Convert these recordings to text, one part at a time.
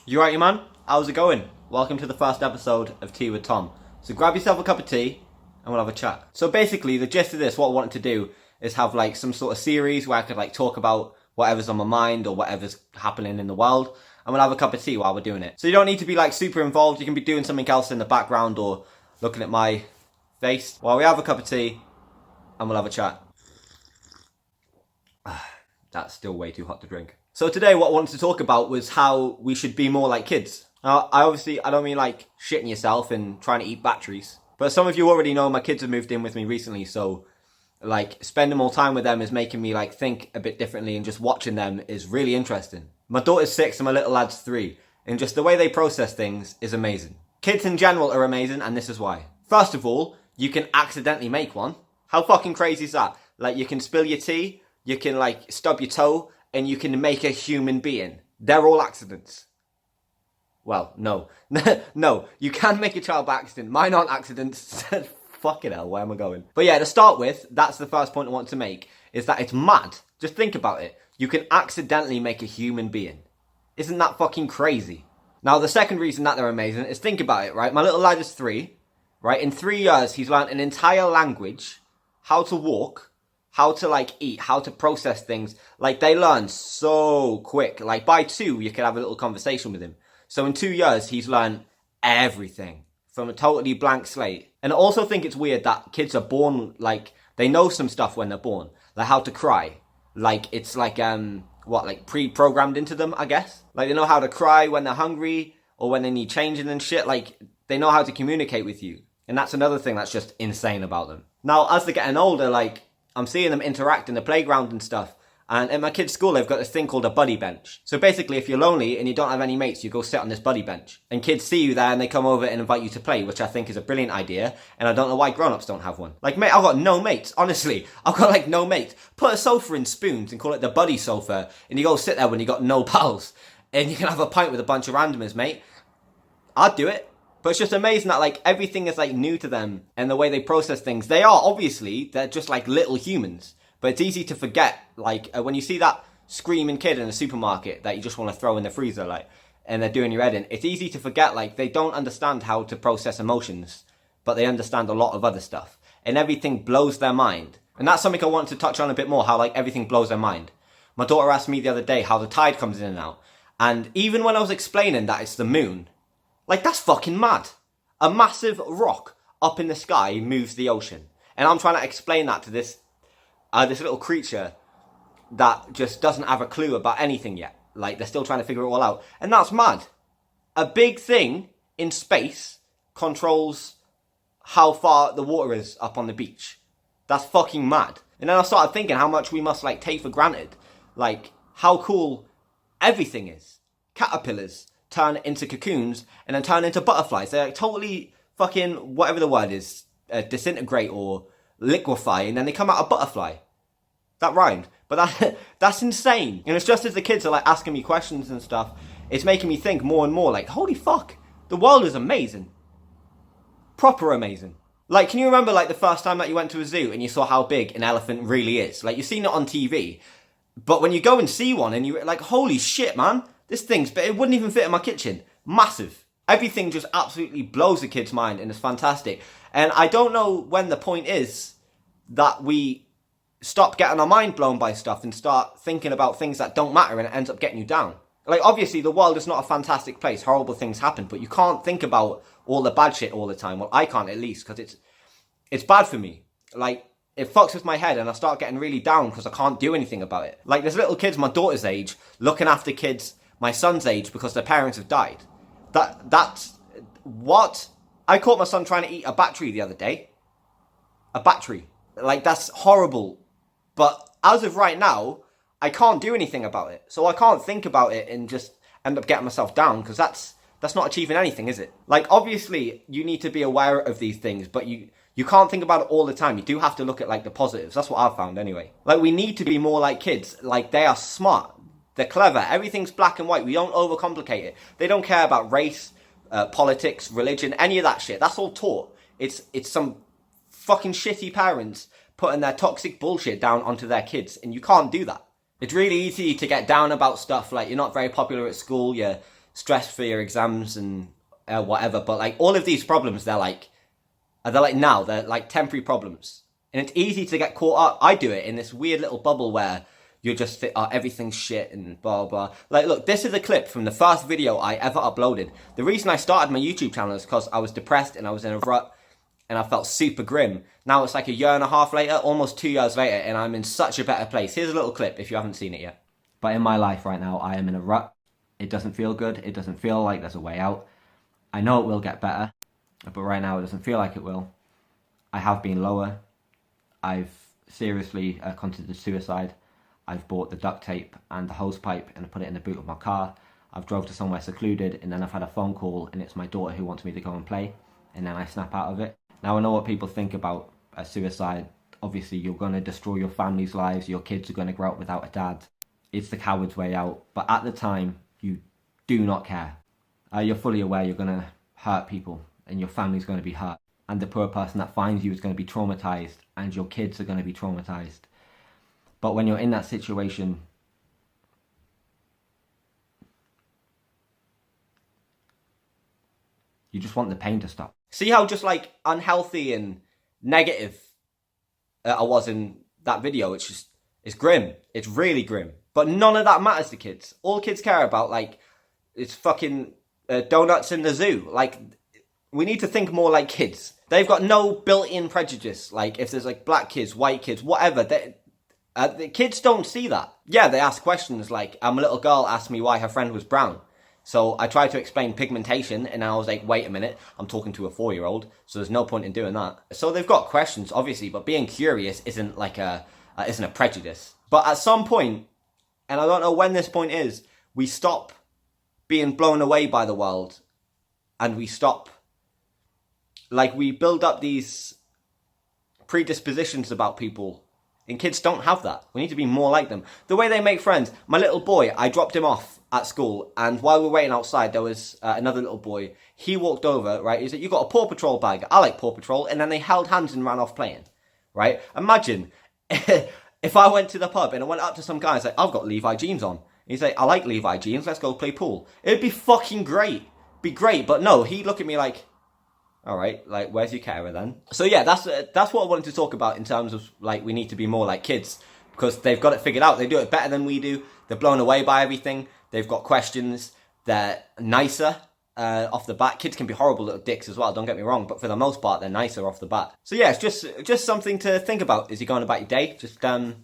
You right, you man? How's it going? Welcome to the first episode of Tea with Tom. So grab yourself a cup of tea and we'll have a chat. So basically, the gist of this, what I wanted to do is have like some sort of series where I could like talk about whatever's on my mind or whatever's happening in the world, and we'll have a cup of tea while we're doing it. So you don't need to be like super involved. You can be doing something else in the background or looking at my face while we have a cup of tea and we'll have a chat. That's still way too hot to drink. So today what I wanted to talk about was how we should be more like kids. Now, I don't mean like shitting yourself and trying to eat batteries. But some of you already know my kids have moved in with me recently, so like spending more time with them is making me like think a bit differently, and just watching them is really interesting. My daughter's 6 and my little lad's 3, and just the way they process things is amazing. Kids in general are amazing, and this is why. First of all, you can accidentally make one. How fucking crazy is that? Like, you can spill your tea, you can like stub your toe, and you can make a human being. They're all accidents. Well, no. No, you can make a child by accident. Mine aren't accidents. Fucking hell, where am I going? But yeah, to start with, that's the first point I want to make, is that it's mad. Just think about it. You can accidentally make a human being. Isn't that fucking crazy? Now, the second reason that they're amazing is, think about it, right? My little lad is 3, right? In 3 years, he's learned an entire language, how to walk, how to like eat, how to process things. Like, they learn so quick. Like, by 2, you could have a little conversation with him. So in 2 years, he's learned everything from a totally blank slate. And I also think it's weird that kids are born, like, they know some stuff when they're born. Like how to cry. Like, it's like, like pre-programmed into them, I guess. Like, they know how to cry when they're hungry or when they need changing and shit. Like, they know how to communicate with you. And that's another thing that's just insane about them. Now, as they're getting older, like, I'm seeing them interact in the playground and stuff. And at my kids' school, they've got this thing called a buddy bench. So basically, if you're lonely and you don't have any mates, you go sit on this buddy bench. And kids see you there and they come over and invite you to play, which I think is a brilliant idea. And I don't know why grown-ups don't have one. Like, mate, I've got no mates, honestly. I've got, like, no mates. Put a sofa in Spoons and call it the buddy sofa. And you go sit there when you got no pals. And you can have a pint with a bunch of randomers, mate. I'd do it. But it's just amazing that, like, everything is, like, new to them. And the way they process things. They're just, like, little humans. But it's easy to forget, like, when you see that screaming kid in the supermarket that you just want to throw in the freezer, like, and they're doing your head in, it's easy to forget, like, they don't understand how to process emotions, but they understand a lot of other stuff. And everything blows their mind. And that's something I want to touch on a bit more, how, like, everything blows their mind. My daughter asked me the other day how the tide comes in and out. And even when I was explaining that it's the moon, like, that's fucking mad. A massive rock up in the sky moves the ocean. And I'm trying to explain that to this little creature that just doesn't have a clue about anything yet. Like, they're still trying to figure it all out. And that's mad. A big thing in space controls how far the water is up on the beach. That's fucking mad. And then I started thinking how much we must, like, take for granted. Like, how cool everything is. Caterpillars turn into cocoons and then turn into butterflies. They're like totally fucking, whatever the word is, disintegrate or liquefy, and then they come out a butterfly. That rhymed. But that's insane. And it's just as the kids are like asking me questions and stuff, it's making me think more and more, like, holy fuck, the world is amazing. Proper amazing. Like, can you remember, like, the first time that you went to a zoo and you saw how big an elephant really is? Like, you've seen it on TV, but when you go and see one and you're like, holy shit, man, this thing's, but it wouldn't even fit in my kitchen. Massive. Everything just absolutely blows the kid's mind, and it's fantastic. And I don't know when the point is that we stop getting our mind blown by stuff and start thinking about things that don't matter, and it ends up getting you down. Like, obviously, the world is not a fantastic place. Horrible things happen, but you can't think about all the bad shit all the time. Well, I can't, at least, because it's bad for me. Like, it fucks with my head, and I start getting really down because I can't do anything about it. Like, there's little kids my daughter's age looking after kids my son's age because their parents have died. That's what? I caught my son trying to eat a battery the other day. A battery. Like, that's horrible. But as of right now, I can't do anything about it. So I can't think about it and just end up getting myself down, because that's not achieving anything, is it? Like, obviously, you need to be aware of these things, but you can't think about it all the time. You do have to look at, like, the positives. That's what I've found anyway. Like, we need to be more like kids. Like, they are smart. They're clever. Everything's black and white. We don't overcomplicate it. They don't care about race, politics, religion, any of that shit. That's all taught. It's some fucking shitty parents putting their toxic bullshit down onto their kids, and you can't do that. It's really easy to get down about stuff like you're not very popular at school, you're stressed for your exams and whatever. But like all of these problems, they're like temporary problems. And it's easy to get caught up. I do it in this weird little bubble where you're just everything's shit and blah, blah. Like, look, this is a clip from the first video I ever uploaded. The reason I started my YouTube channel is because I was depressed and I was in a rut and I felt super grim. Now it's like a year and a half later, almost 2 years later, and I'm in such a better place. Here's a little clip if you haven't seen it yet. But in my life right now, I am in a rut. It doesn't feel good. It doesn't feel like there's a way out. I know it will get better, but right now it doesn't feel like it will. I have been lower. I've seriously considered suicide. I've bought the duct tape and the hose pipe and I put it in the boot of my car. I've drove to somewhere secluded and then I've had a phone call and it's my daughter who wants me to go and play, and then I snap out of it. Now I know what people think about suicide. Obviously you're going to destroy your family's lives, your kids are going to grow up without a dad. It's the coward's way out, but at the time you do not care. You're fully aware you're going to hurt people and your family's going to be hurt, and the poor person that finds you is going to be traumatized and your kids are going to be traumatized. But when you're in that situation, you just want the pain to stop. See how just like unhealthy and negative I was in that video? It's grim. It's really grim. But none of that matters to kids. All kids care about, like, is fucking donuts in the zoo. Like, we need to think more like kids. They've got no built-in prejudice. Like, if there's like black kids, white kids, whatever, the kids don't see that. Yeah, they ask questions like, a little girl asked me why her friend was brown. So I tried to explain pigmentation and I was like, wait a minute, I'm talking to a 4-year-old, so there's no point in doing that. So they've got questions, obviously, but being curious isn't like isn't a prejudice. But at some point, and I don't know when this point is, we stop being blown away by the world and we stop, like, we build up these predispositions about people. And kids don't have that. We need to be more like them. The way they make friends. My little boy, I dropped him off at school, and while we were waiting outside, there was another little boy. He walked over, right? He said, "You got a Paw Patrol bag?" I like Paw Patrol. And then they held hands and ran off playing, right? Imagine if I went to the pub and I went up to some guy and said, "I've got Levi jeans on." And he's like, "I like Levi jeans. Let's go play pool." It'd be fucking great. Be great. But no, he'd look at me like, all right, like, where's your carer then? So yeah, that's what I wanted to talk about in terms of, like, we need to be more like kids because they've got it figured out. They do it better than we do. They're blown away by everything. They've got questions. They're nicer off the bat. Kids can be horrible little dicks as well, don't get me wrong, but for the most part, they're nicer off the bat. So yeah, it's just something to think about as you're going about your day. Just try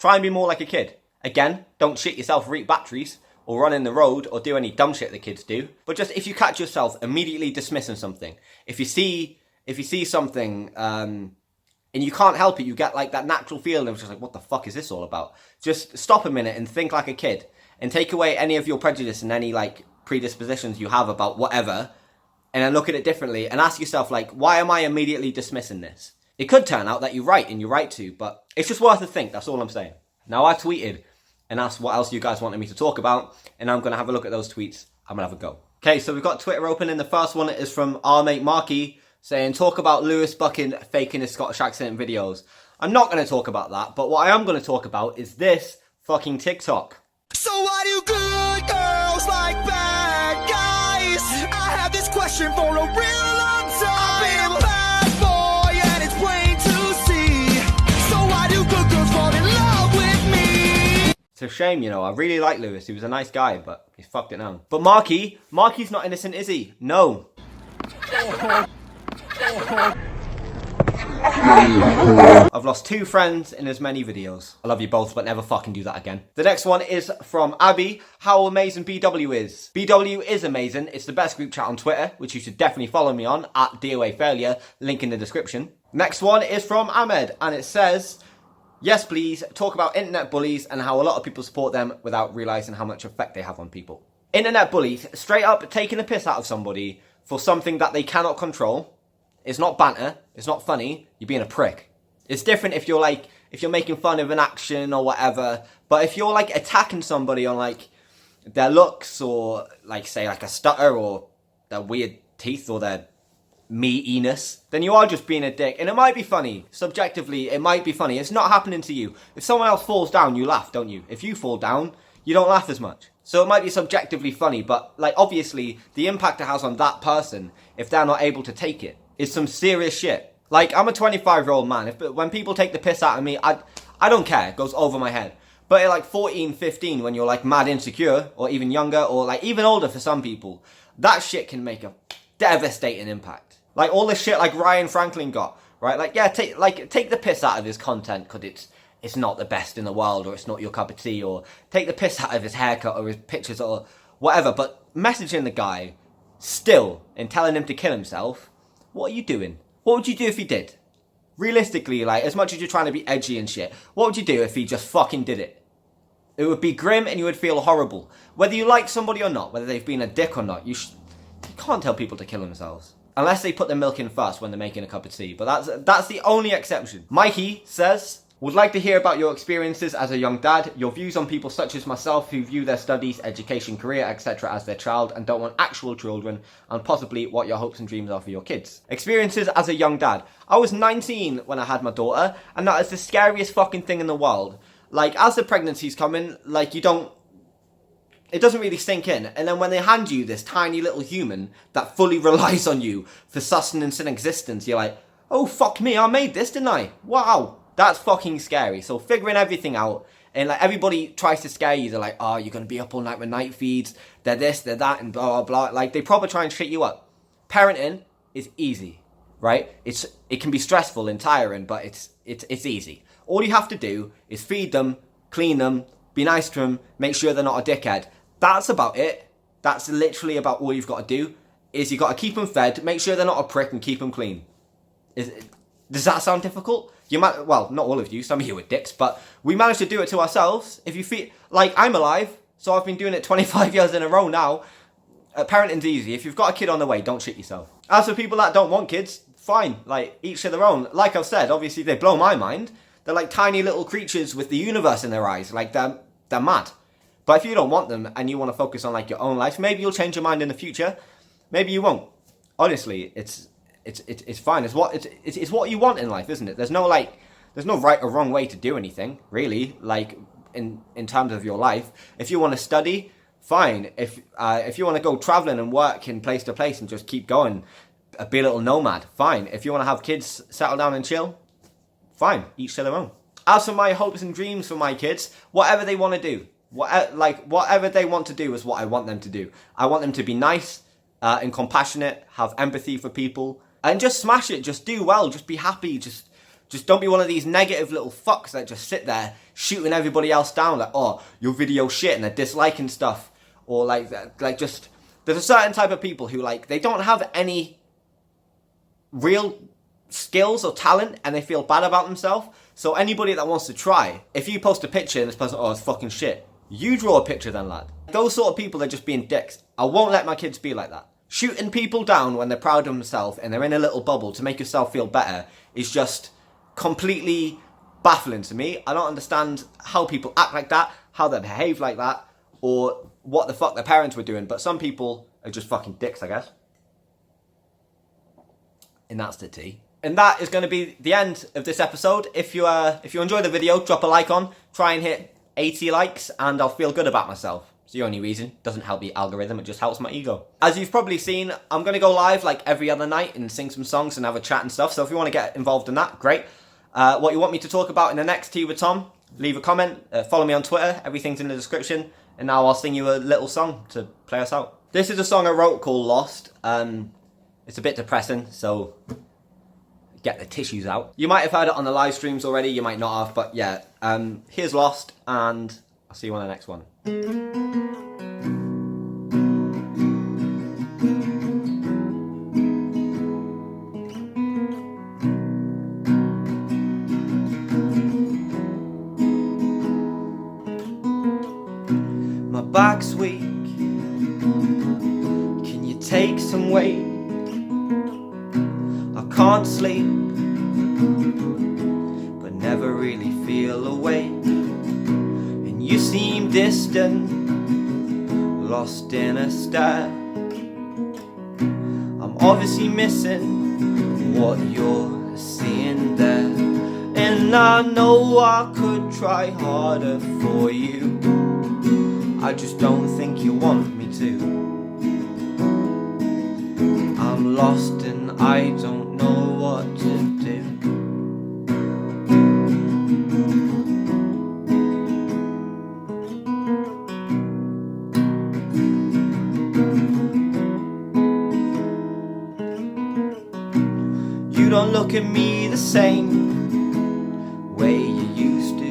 and be more like a kid. Again, don't shit yourself or eat batteries, or run in the road, or do any dumb shit that kids do. But just if you catch yourself immediately dismissing something, if you see something and you can't help it, you get like that natural feeling of just like, what the fuck is this all about? Just stop a minute and think like a kid, and take away any of your prejudice and any like predispositions you have about whatever, and then look at it differently and ask yourself, like, why am I immediately dismissing this? It could turn out that you're right and you're right to, but it's just worth a think. That's all I'm saying. Now, I tweeted and asked what else you guys wanted me to talk about, and I'm going to have a look at those tweets. I'm going to have a go. Okay, so we've got Twitter open, and the first one is from our mate Marky, saying, talk about Lewis Bucking faking his Scottish accent in videos. I'm not going to talk about that, but what I am going to talk about is this fucking TikTok. So why do good girls like bad guys? I have this question for a real long time. I've been a bad boy and it's plain to see. So why do good girls fall in love with me? It's a shame, you know. I really like Lewis. He was a nice guy, but he's fucked it now. But Marky's not innocent, is he? No. I've lost 2 friends in as many videos. I love you both, but never fucking do that again. The next one is from Abby. How amazing BW is. BW is amazing. It's the best group chat on Twitter, which you should definitely follow me on, at DOA Failure, link in the description. Next one is from Ahmed, and it says, yes, please, talk about internet bullies and how a lot of people support them without realising how much effect they have on people. Internet bullies, straight up taking a piss out of somebody for something that they cannot control. It's not banter, it's not funny, you're being a prick. It's different if you're making fun of an action or whatever, but if you're like attacking somebody on like their looks or like say like a stutter or their weird teeth or their meatiness, then you are just being a dick. And it might be funny, subjectively it might be funny, it's not happening to you. If someone else falls down, you laugh, don't you? If you fall down, you don't laugh as much. So it might be subjectively funny, but like obviously the impact it has on that person if they're not able to take it is some serious shit. Like I'm a 25-year-old man. When people take the piss out of me, I don't care. It goes over my head. But at like 14, 15, when you're like mad insecure, or even younger, or like even older for some people, that shit can make a devastating impact. Like all the shit like Ryan Franklin got, right? Like yeah, take the piss out of his content because it's not the best in the world, or it's not your cup of tea, or take the piss out of his haircut or his pictures or whatever. But messaging the guy still and telling him to kill himself, what are you doing? What would you do if he did? Realistically, like, as much as you're trying to be edgy and shit, what would you do if he just fucking did it? It would be grim and you would feel horrible. Whether you like somebody or not, whether they've been a dick or not, you can't tell people to kill themselves. Unless they put their milk in first when they're making a cup of tea. But that's the only exception. Mikey says, would like to hear about your experiences as a young dad, your views on people such as myself who view their studies, education, career, etc. as their child and don't want actual children, and possibly what your hopes and dreams are for your kids. Experiences as a young dad. I was 19 when I had my daughter, and that is the scariest fucking thing in the world. Like, as the pregnancy's coming, like, it doesn't really sink in. And then when they hand you this tiny little human that fully relies on you for sustenance and existence, you're like, oh, fuck me, I made this, didn't I? Wow. That's fucking scary. So figuring everything out, and like everybody tries to scare you. They're like, oh, you're going to be up all night with night feeds. They're this, they're that, and blah, blah, blah. Like, they probably try and shit you up. Parenting is easy, right? It can be stressful and tiring, but it's easy. All you have to do is feed them, clean them, be nice to them, make sure they're not a dickhead. That's about it. That's literally about all you've got to do, is you got to keep them fed, make sure they're not a prick, and keep them clean. Does that sound difficult? Well, not all of you, some of you are dicks, but we managed to do it to ourselves. If you feel like I'm alive, so I've been doing it 25 years in a row now. Parenting's easy. If you've got a kid on the way, don't shit yourself. As for people that don't want kids, fine, like each to their own. Like I've said, obviously they blow my mind. They're like tiny little creatures with the universe in their eyes, like they're mad. But if you don't want them and you want to focus on like your own life, maybe you'll change your mind in the future. Maybe you won't. Honestly, it's fine. It's what you want in life, isn't it? There's no right or wrong way to do anything, really. Like in terms of your life, if you want to study, fine. If you want to go traveling and work in place to place and just keep going, be a little nomad, fine. If you want to have kids, settle down and chill, fine. Each to their own. As for my hopes and dreams for my kids, whatever they want to do, whatever they want to do is what I want them to do. I want them to be nice and compassionate, have empathy for people. And just smash it, just do well, just be happy, just don't be one of these negative little fucks that just sit there shooting everybody else down, like, oh, your video's shit, and they're disliking stuff. Or there's a certain type of people who, like, they don't have any real skills or talent, and they feel bad about themselves. So anybody that wants to try, if you post a picture and this person, oh, it's fucking shit, you draw a picture then, lad. Those sort of people are just being dicks. I won't let my kids be like that. Shooting people down when they're proud of themselves and they're in a little bubble to make yourself feel better is just completely baffling to me. I don't understand how people act like that, how they behave like that, or what the fuck their parents were doing. But some people are just fucking dicks, I guess. And that's the tea. And that is going to be the end of this episode. If you enjoy the video, drop a like on. Try and hit 80 likes and I'll feel good about myself. It's the only reason. Doesn't help the algorithm, it just helps my ego. As you've probably seen, I'm going to go live like every other night and sing some songs and have a chat and stuff. So if you want to get involved in that, great. What you want me to talk about in the next Tea with Tom, leave a comment. Follow me on Twitter. Everything's in the description. And now I'll sing you a little song to play us out. This is a song I wrote called Lost. It's a bit depressing, so get the tissues out. You might have heard it on the live streams already. You might not have, but yeah. Here's Lost, and I'll see you on the next one. My back's weak. Can you take some weight? I can't sleep, but never really feel awake. And you seem distant, lost in a stare. I'm obviously missing what you're seeing there. And I know I could try harder for you. I just don't think you want me to. I'm lost and I don't know what to do. You don't look at me the same way you used to.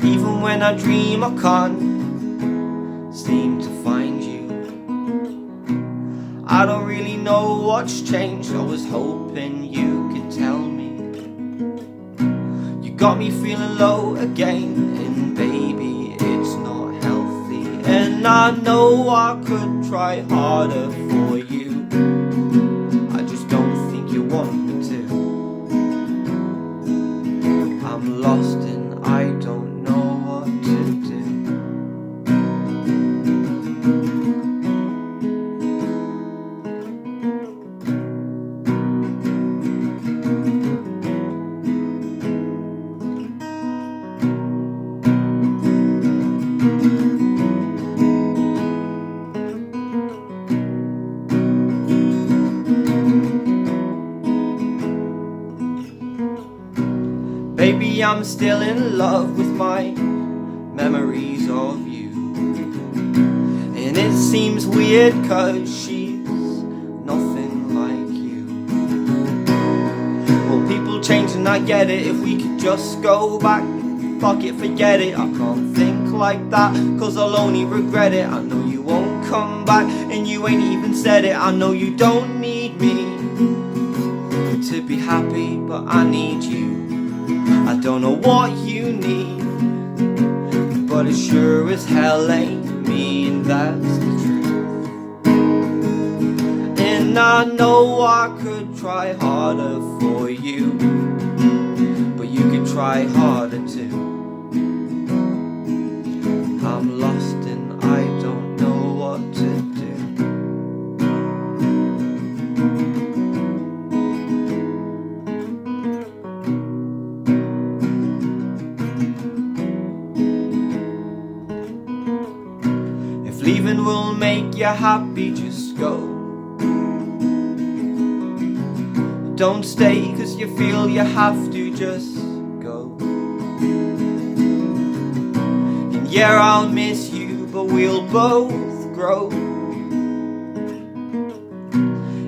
Even when I dream, I can't seem to find you. I don't really know what's changed. I was hoping you could tell me. You got me feeling low again, and baby, it's not healthy. And I know I could try harder for you. I just don't think you want me to. I'm lost and I don't know what to do. Baby, I'm still in love with my memories of you. And it seems weird cause she's nothing like you. Well, people change and I get it. If we could just go back, fuck it, forget it. I can't think like that cause I'll only regret it. I know you won't come back and you ain't even said it. I know you don't need me to be happy, but I need you. I don't know what you need, but it sure as hell ain't me, and that's the truth. And I know I could try harder for you, but you could try harder too. I'm lost and I don't know what to do. Leaving will make you happy, just go. Don't stay cause you feel you have to, just go. And yeah, I'll miss you, but we'll both grow.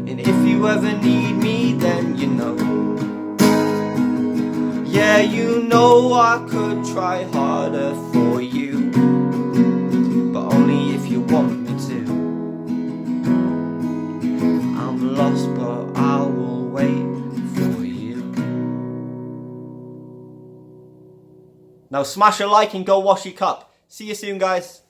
And if you ever need me, then you know. Yeah, you know I could try harder for you, but only if you want me to. I'm lost, but I will wait for you. Now smash a like and go wash your cup. See you soon, guys.